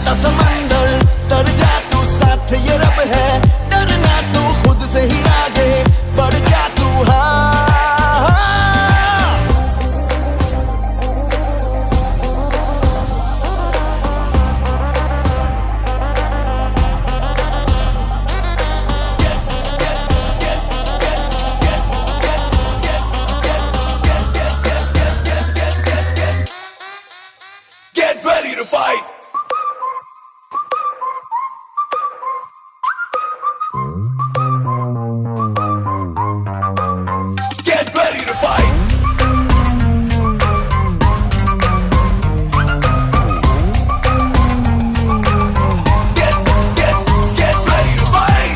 बहता समंदर, डर जा तू साथ ये रब है, डरना तू खुद से ही आगे बढ़ जा तू। हाँ Get ready to fight! Get ready to fight! Get ready to fight!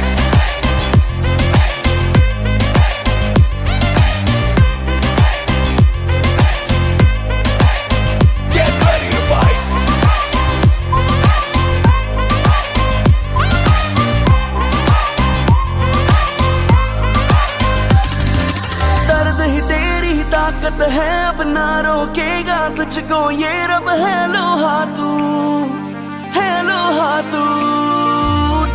Get ready to fight! दर्द ही तेरी ही ताकत है, अब ना रोकेगा तुझको ये रब है। लोहा तू है, लोहा तू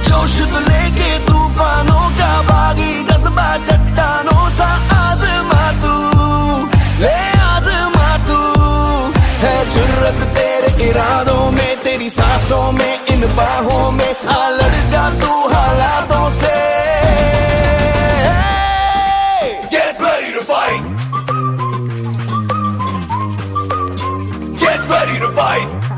जोश तो लेके तूफानों का बागी, जज्बा चट्टानों सा आजमा तू, ले आजमा तू। है जुर्रत तेरे इरादों में, तेरी सांसों में, इन बाहों में, आ लड़ जा तू हालातों से। Get ready to fight! Get ready to fight!